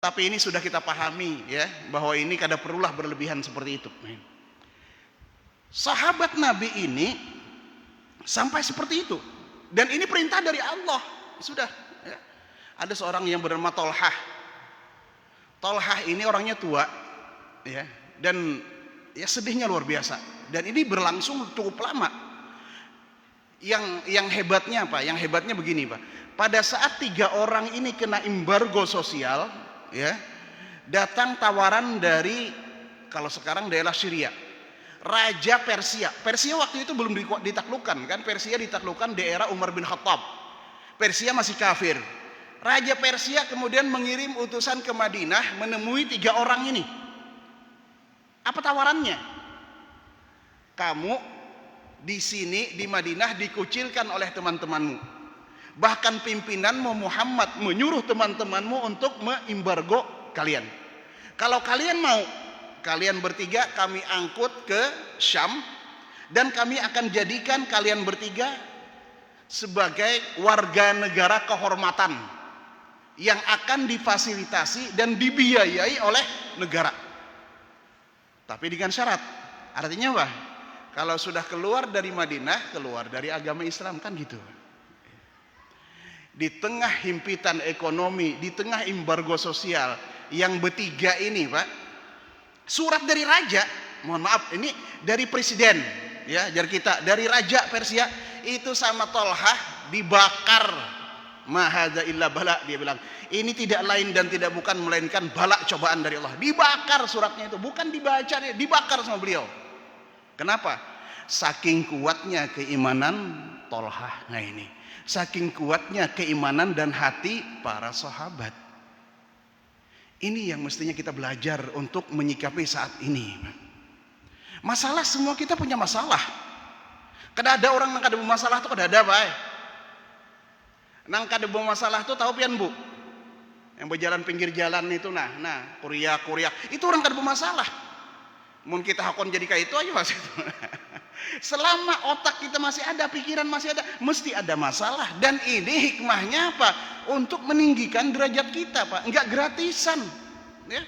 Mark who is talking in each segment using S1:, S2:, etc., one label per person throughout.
S1: Tapi ini sudah kita pahami ya, bahwa ini kada perlulah berlebihan seperti itu. Sahabat Nabi ini sampai seperti itu. Dan ini perintah dari Allah. Sudah ya. Ada seorang yang bernama Tolhah. Tolhah ini orangnya tua ya, dan ya sedihnya luar biasa. Dan ini berlangsung cukup lama. Yang hebatnya apa? Yang hebatnya begini, Pak. Pada saat 3 orang ini kena embargo sosial, ya, datang tawaran dari, kalau sekarang daerah Syria, Raja Persia. Persia waktu itu belum ditaklukkan kan? Persia ditaklukkan di era Umar bin Khattab. Persia masih kafir. Raja Persia kemudian mengirim utusan ke Madinah menemui 3 orang ini. Apa tawarannya? Kamu di sini di Madinah dikucilkan oleh teman-temanmu. Bahkan pimpinanmu Muhammad menyuruh teman-temanmu untuk mengembargo kalian. Kalau kalian mau, kalian bertiga kami angkut ke Syam, dan kami akan jadikan kalian bertiga sebagai warga negara kehormatan yang akan difasilitasi dan dibiayai oleh negara. Tapi dengan syarat. Artinya apa? Kalau sudah keluar dari Madinah, keluar dari agama Islam, kan gitu. Di tengah himpitan ekonomi, di tengah embargo sosial, yang bertiga ini, Pak, surat dari raja, mohon maaf, ini dari presiden, ya, dari kita, dari Raja Persia, itu sama Tolhah dibakar. Ma hadza illa bala, dia bilang, ini tidak lain dan tidak bukan melainkan bala, cobaan dari Allah. Dibakar suratnya itu, bukan dibaca, dibakar sama beliau. Kenapa? Saking kuatnya keimanan Tolhah. Nah ini, saking kuatnya keimanan dan hati para sahabat. Ini yang mestinya kita belajar untuk menyikapi saat ini. Masalah, semua kita punya masalah. Kada ada orang yang kada bermasalah tuh, kada ada, Pak. Nang kada bermasalah tuh tahu pian, Bu? Yang berjalan pinggir jalan itu, nah, kuriak, itu orang kada bermasalah. Mun kita hakon jadi kayak itu aja Mas. Selama otak kita masih ada, pikiran masih ada, mesti ada masalah. Dan ini hikmahnya apa? Untuk meninggikan derajat kita, Pak. Enggak gratisan, ya.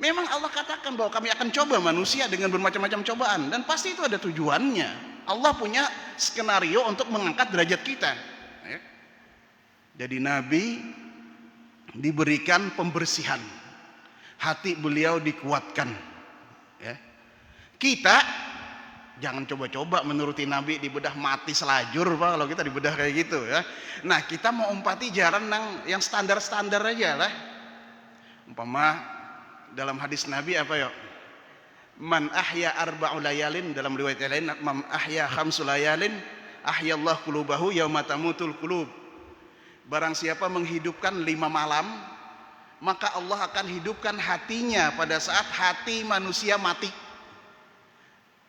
S1: Memang Allah katakan bahwa kami akan coba manusia dengan bermacam-macam cobaan, dan pasti itu ada tujuannya. Allah punya skenario untuk mengangkat derajat kita, ya. Jadi Nabi diberikan pembersihan, hati beliau dikuatkan. Ya. Kita jangan coba-coba menuruti Nabi dibedah mati selajur, Pak, kalau kita dibedah kayak gitu, ya. Nah, kita mau umpati jaran yang standar-standar aja lah. Umpama dalam hadis Nabi apa ya? Man ahya arba'u layalin, dalam riwayat lain man ahya khamsu layalin ahyallahu qulubahu yauma tamutul qulub. Barang siapa menghidupkan 5 malam, maka Allah akan hidupkan hatinya pada saat hati manusia mati.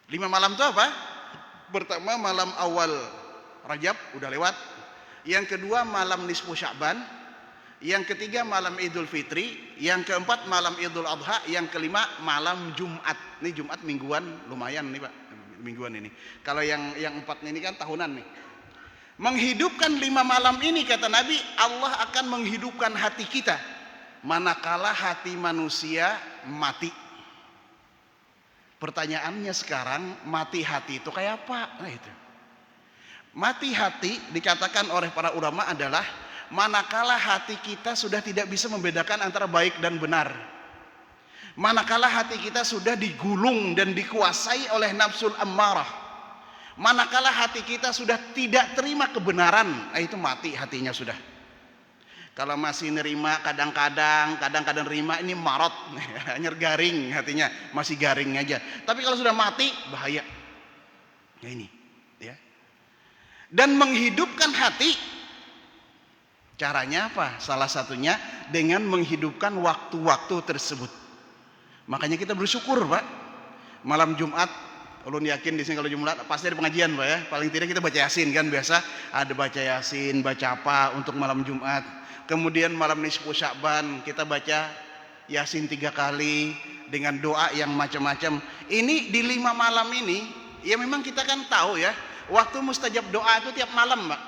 S1: 5 malam itu apa? Pertama malam awal Rajab, udah lewat. Yang kedua malam nisfu Sya'ban. Yang ketiga malam Idul Fitri. Yang keempat malam Idul Adha. Yang kelima malam Jumat. Ini Jumat mingguan, lumayan nih, Pak, mingguan ini. Kalau yang 4 ini kan tahunan nih. Menghidupkan 5 malam ini, kata Nabi, Allah akan menghidupkan hati kita manakala hati manusia mati. Pertanyaannya sekarang, mati hati itu kayak apa? Nah itu. Mati hati dikatakan oleh para ulama adalah manakala hati kita sudah tidak bisa membedakan antara baik dan benar. Manakala hati kita sudah digulung dan dikuasai oleh nafsul ammarah. Manakala hati kita sudah tidak terima kebenaran, nah itu mati hatinya sudah. Kalau masih nerima kadang-kadang nerima, ini marot, hanya garing hatinya, masih garing aja. Tapi kalau sudah mati, bahaya. Ya ini, ya. Dan menghidupkan hati, caranya apa? Salah satunya dengan menghidupkan waktu-waktu tersebut. Makanya kita bersyukur, Pak. Malam Jumat, ulun yakin di sini kalau Jumat pasti ada pengajian, Pak, ya. Paling tidak kita baca Yasin kan, biasa ada baca Yasin, baca apa untuk malam Jumat. Kemudian malam nisfu Sya'ban kita baca Yasin 3 kali dengan doa yang macam-macam. Ini di 5 malam ini, ya memang kita kan tahu ya, waktu mustajab doa itu tiap malam, Pak.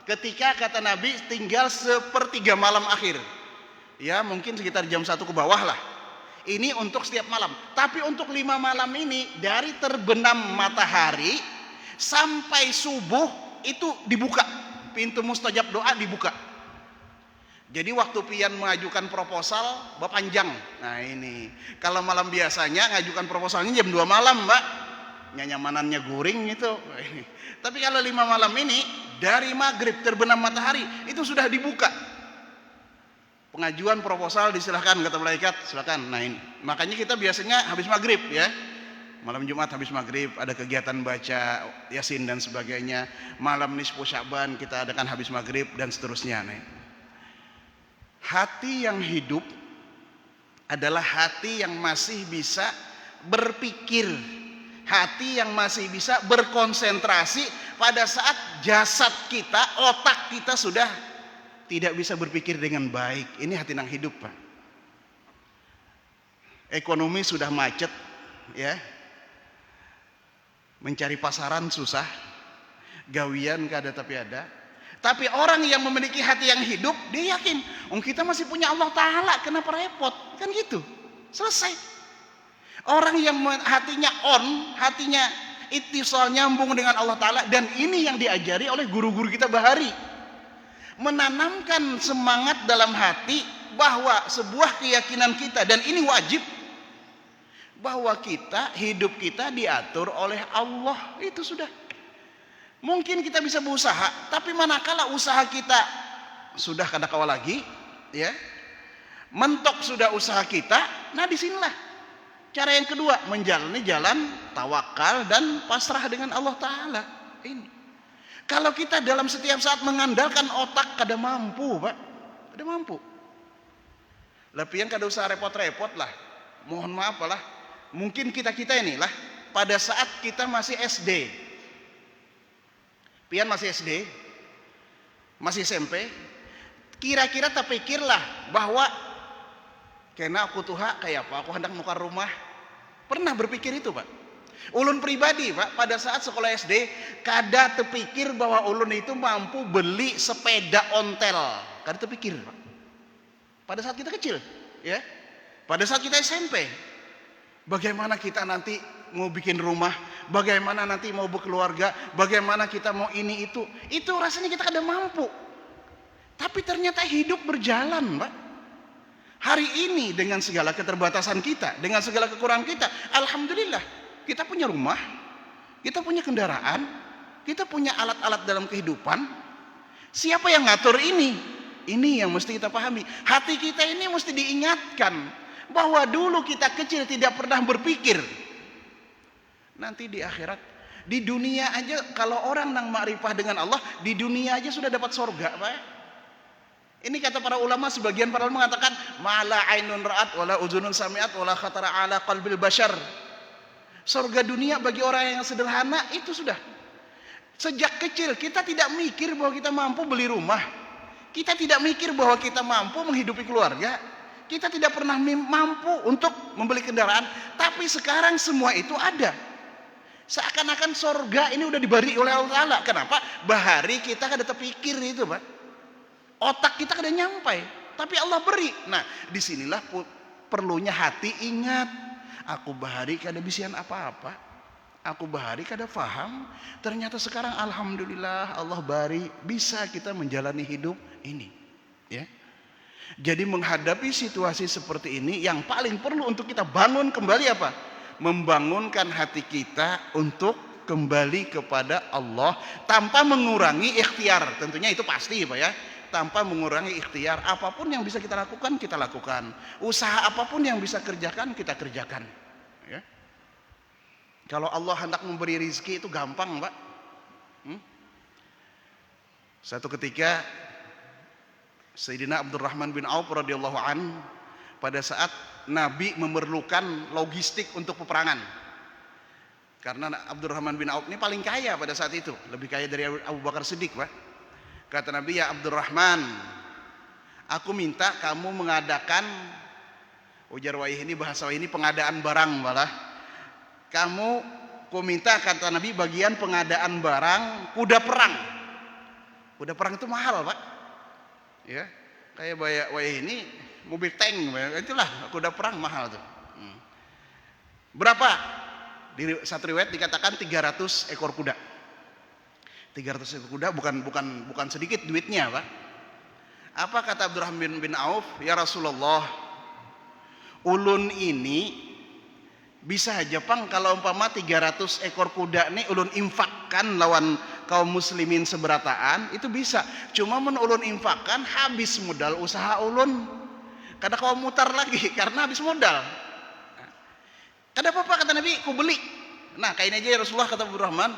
S1: Ketika kata Nabi tinggal 1/3 malam akhir. Ya mungkin sekitar jam 1 ke bawah lah. Ini untuk setiap malam. Tapi untuk 5 malam ini, dari terbenam matahari sampai subuh itu dibuka. Pintu mustajab doa dibuka. Jadi waktu pian mengajukan proposal panjang. Nah ini, kalau malam biasanya ngajukan proposalnya jam 2 malam, Mbak. Nyamanannya guring itu. Tapi kalau 5 malam ini, dari maghrib terbenam matahari itu sudah dibuka. Pengajuan proposal disilahkan, kata malaikat, silakan. Nah ini, makanya kita biasanya habis maghrib ya. Malam Jumat habis maghrib ada kegiatan baca Yasin dan sebagainya. Malam nisfu Sya'ban kita adakan habis maghrib dan seterusnya. Nah, hati yang hidup adalah hati yang masih bisa berpikir, hati yang masih bisa berkonsentrasi pada saat jasad kita, otak kita sudah tidak bisa berpikir dengan baik. Ini hati yang hidup, Pak. Ekonomi sudah macet, ya. Mencari pasaran susah, gawian kada tapi ada. Tapi orang yang memiliki hati yang hidup, dia yakin, kita masih punya Allah Ta'ala, kenapa repot? Kan gitu, selesai. Orang yang hatinya hatinya ittisal, nyambung dengan Allah Ta'ala, dan ini yang diajari oleh guru-guru kita bahari. Menanamkan semangat dalam hati bahwa sebuah keyakinan kita, dan ini wajib, bahwa hidup kita diatur oleh Allah. Itu sudah. Mungkin kita bisa berusaha, tapi manakala usaha kita sudah kada kawa lagi, ya, mentok sudah usaha kita, nah disinilah cara yang kedua, menjalani jalan tawakal dan pasrah dengan Allah Ta'ala. Ini kalau kita dalam setiap saat mengandalkan otak, kada mampu, Pak, kada mampu. Tapi yang kada usah repot-repot lah, mohon maaf lah. Mungkin kita inilah pada saat kita masih SD, pian masih SD, masih SMP, kira-kira terpikirlah bahwa kena aku tuha kayak apa, aku hendak nukar rumah. Pernah berpikir itu, Pak? Ulun pribadi, Pak, pada saat sekolah SD kada terpikir bahwa ulun itu mampu beli sepeda ontel. Kada terpikir, Pak. Pada saat kita kecil, ya. Pada saat kita SMP, bagaimana kita nanti mau bikin rumah, bagaimana nanti mau berkeluarga, bagaimana kita mau ini itu rasanya kita kada mampu. Tapi ternyata hidup berjalan, Pak. Hari ini dengan segala keterbatasan kita, dengan segala kekurangan kita, alhamdulillah kita punya rumah, kita punya kendaraan, kita punya alat-alat dalam kehidupan. Siapa yang ngatur ini? Ini yang mesti kita pahami. Hati kita ini mesti diingatkan bahwa dulu kita kecil tidak pernah berpikir nanti di akhirat, di dunia aja kalau orang nang ma'rifah dengan Allah, di dunia aja sudah dapat surga, Pak. Ini kata para ulama, sebagian para ulama mengatakan mala ainun ra'at wala uzunun sami'at wala khatara ala qalbil bashar. Surga dunia bagi orang yang sederhana itu sudah. Sejak kecil kita tidak mikir bahwa kita mampu beli rumah. Kita tidak mikir bahwa kita mampu menghidupi keluarga. Kita tidak pernah mampu untuk membeli kendaraan, tapi sekarang semua itu ada. Seakan-akan surga ini udah diberi oleh Allah Ta'ala. Kenapa? Bahari kita kada terpikir itu, Pak. Otak kita kada nyampai, tapi Allah beri. Nah, disinilah perlunya hati ingat. Aku bahari kada bisian apa-apa. Aku bahari kada faham. Ternyata sekarang alhamdulillah Allah bari bisa kita menjalani hidup ini. Ya. Jadi menghadapi situasi seperti ini, yang paling perlu untuk kita bangun kembali apa? Membangunkan hati kita untuk kembali kepada Allah tanpa mengurangi ikhtiar. Tentunya itu pasti, Pak, ya. Tanpa mengurangi ikhtiar, apapun yang bisa kita lakukan, kita lakukan. Usaha apapun yang bisa kerjakan, kita kerjakan. Ya. Kalau Allah hendak memberi rizki itu gampang, Pak. Satu ketika Sayyidina Abdurrahman bin Auf radhiyallahu an, pada saat Nabi memerlukan logistik untuk peperangan. Karena Abdurrahman bin Auf ini paling kaya pada saat itu, lebih kaya dari Abu Bakar Siddiq, Pak. Kata Nabi, ya Abdurrahman, aku minta kamu mengadakan, ujar wahih ini bahasa wahih ini pengadaan barang malah. Ku minta, kata Nabi, bagian pengadaan barang kuda perang. Kuda perang itu mahal, Pak. Ya, kayak wahih ini mobil tank, itulah kuda perang mahal tuh. Berapa? Di satu riwayat dikatakan 300 ekor kuda. 300 ekor kuda bukan sedikit duitnya, Pak. Apa kata Abdurrahman bin Auf? Ya Rasulullah, ulun ini bisa aja Pang kalau umpama 300 ekor kuda nih ulun infakkan lawan kaum muslimin seberataan, itu bisa. Cuma mun ulun infakkan habis modal usaha ulun. Kada kau mutar lagi karena habis modal. Kada apa-apa kata Nabi, ku beli. Nah, kain aja ya Rasulullah, kata Abdurrahman,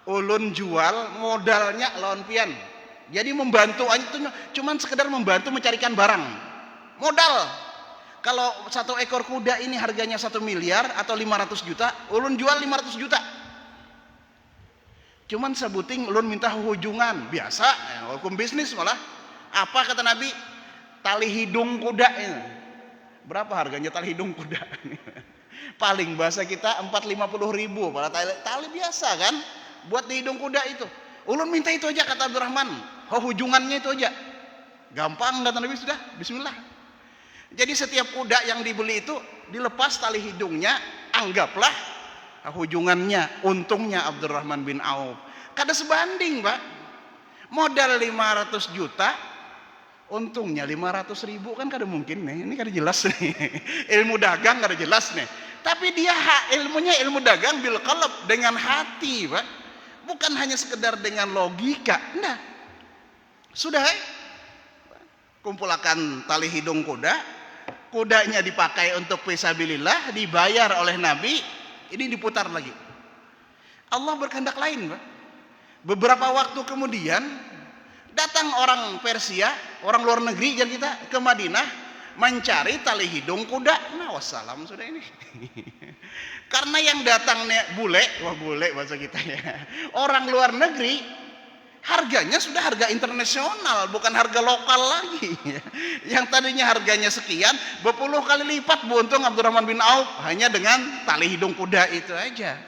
S1: ulun jual modalnya lawan pian. Jadi membantu aja, cuman sekedar membantu mencarikan barang. Modal. Kalau satu ekor kuda ini harganya 1 miliar atau 500 juta, ulun jual 500 juta. Cuman sebuting ulun minta hujungan, biasa, hukum bisnis malah. Apa kata Nabi? Tali hidung kuda ini. Berapa harganya tali hidung kuda? Paling bahasa kita 450.000 pada tali biasa kan, buat di hidung kuda itu. Ulun minta itu aja kata Abdurrahman. Hujungannya itu aja. Gampang kata Nabi, sudah, bismillah. Jadi setiap kuda yang dibeli itu dilepas tali hidungnya, anggaplah hujungannya, untungnya Abdurrahman bin Auf. Kada sebanding, Pak. Modal 500 juta, untungnya 500.000, kan kada mungkin nih. Ini kada jelas nih. Ilmu dagang kada jelas nih. Tapi dia ilmunya ilmu dagang bil qalb, dengan hati, Pak. Bukan hanya sekedar dengan logika. Nah, sudah kumpulkan tali hidung kuda, kudanya dipakai untuk fisabilillah, dibayar oleh Nabi, ini diputar lagi. Allah berkehendak lain, Pak. Beberapa waktu kemudian datang orang Persia, orang luar negeri yang kita ke Madinah mencari tali hidung kuda. Nah, wassalam sudah ini. Karena yang datang bule, wah bule bahasa kita ya. Orang luar negeri, harganya sudah harga internasional, bukan harga lokal lagi. Yang tadinya harganya sekian, berpuluh kali lipat untung Abdurrahman bin Auf hanya dengan tali hidung kuda itu aja.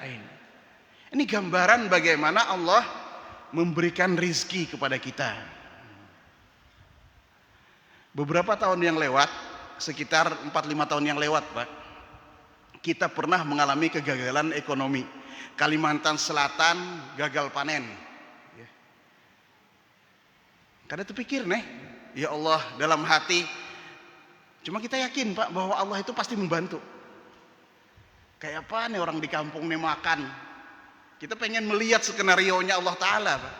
S1: Ini gambaran bagaimana Allah memberikan rizki kepada kita. Beberapa tahun yang lewat, sekitar 4-5 tahun yang lewat, Pak, kita pernah mengalami kegagalan ekonomi. Kalimantan Selatan gagal panen. Kada terpikir nih, ya Allah, dalam hati. Cuma kita yakin, Pak, bahwa Allah itu pasti membantu. Kayak apa nih orang di kampung nih makan. Kita pengen melihat skenario-nya Allah Ta'ala, Pak.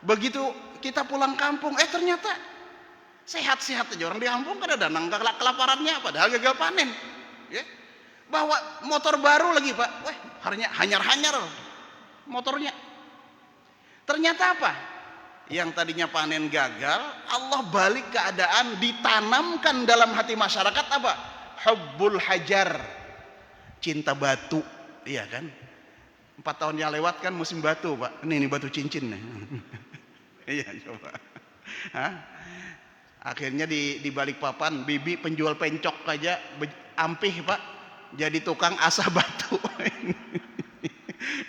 S1: Begitu kita pulang kampung, ternyata sehat-sehat aja orang di kampung, kada ada nangka kelaparannya, padahal gagal panen. Ya. Bawa motor baru lagi, Pak. Wah, hanyar-hanyar motornya. Ternyata apa? Yang tadinya panen gagal, Allah balik keadaan, ditanamkan dalam hati masyarakat apa? Hubbul hajar, cinta batu. Iya kan? 4 tahun yang lewat kan musim batu, Pak. Ini batu cincin nih. Iya, coba. Hah? Akhirnya di Balikpapan, bibi penjual pencok aja ampih, Pak, jadi tukang asah batu.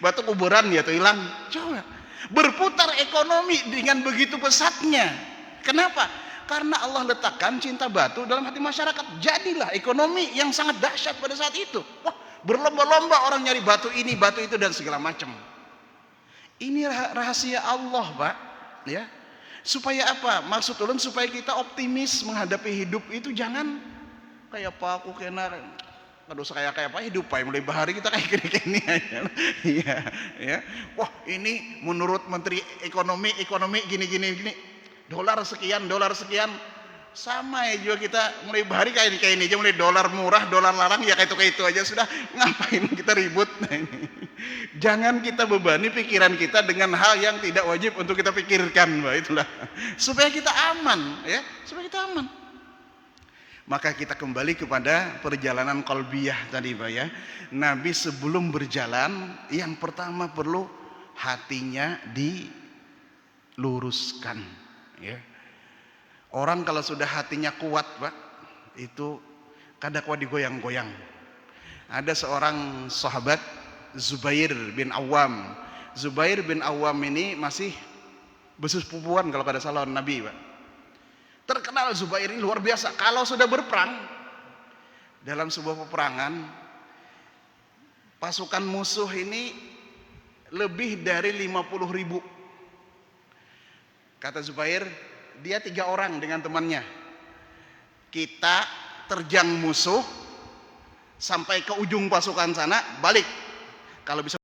S1: Batu kuburan ya tuh hilang. Coba, berputar ekonomi dengan begitu pesatnya. Kenapa? Karena Allah letakkan cinta batu dalam hati masyarakat. Jadilah ekonomi yang sangat dahsyat pada saat itu. Wah, berlomba-lomba orang nyari batu ini, batu itu, dan segala macam. Ini rahasia Allah, Pak. Ya. Supaya apa? Maksud ulun supaya kita optimis menghadapi hidup itu. Jangan kayak apa aku kena, aduh saya kayak apa hidup Pak, mulai bahari kita kayak gini-gini aja. Iya, ya. Wah, ini menurut Menteri Ekonomi gini. Dolar sekian. Sama ya juga kita mulai bahari kayak ini aja, mulai dolar murah, dolar larang, ya kayak itu aja sudah. Ngapain kita ribut? Nah, ini. Jangan kita bebani pikiran kita dengan hal yang tidak wajib untuk kita pikirkan, Pak. Itulah supaya kita aman, ya, supaya kita aman. Maka kita kembali kepada perjalanan qalbiyah tadi, Pak, ya. Nabi sebelum berjalan, yang pertama perlu hatinya diluruskan, ya. Orang kalau sudah hatinya kuat, Pak, itu kada kuat digoyang-goyang. Ada seorang sahabat, Zubair bin Awam. Zubair bin Awam ini masih bersepupuan kalau kada salah Nabi, Pak. Terkenal Zubair ini luar biasa. Kalau sudah berperang dalam sebuah peperangan, pasukan musuh ini lebih dari 50.000. Kata Zubair, dia 3 orang dengan temannya. Kita terjang musuh sampai ke ujung pasukan sana, balik. Kalau bisa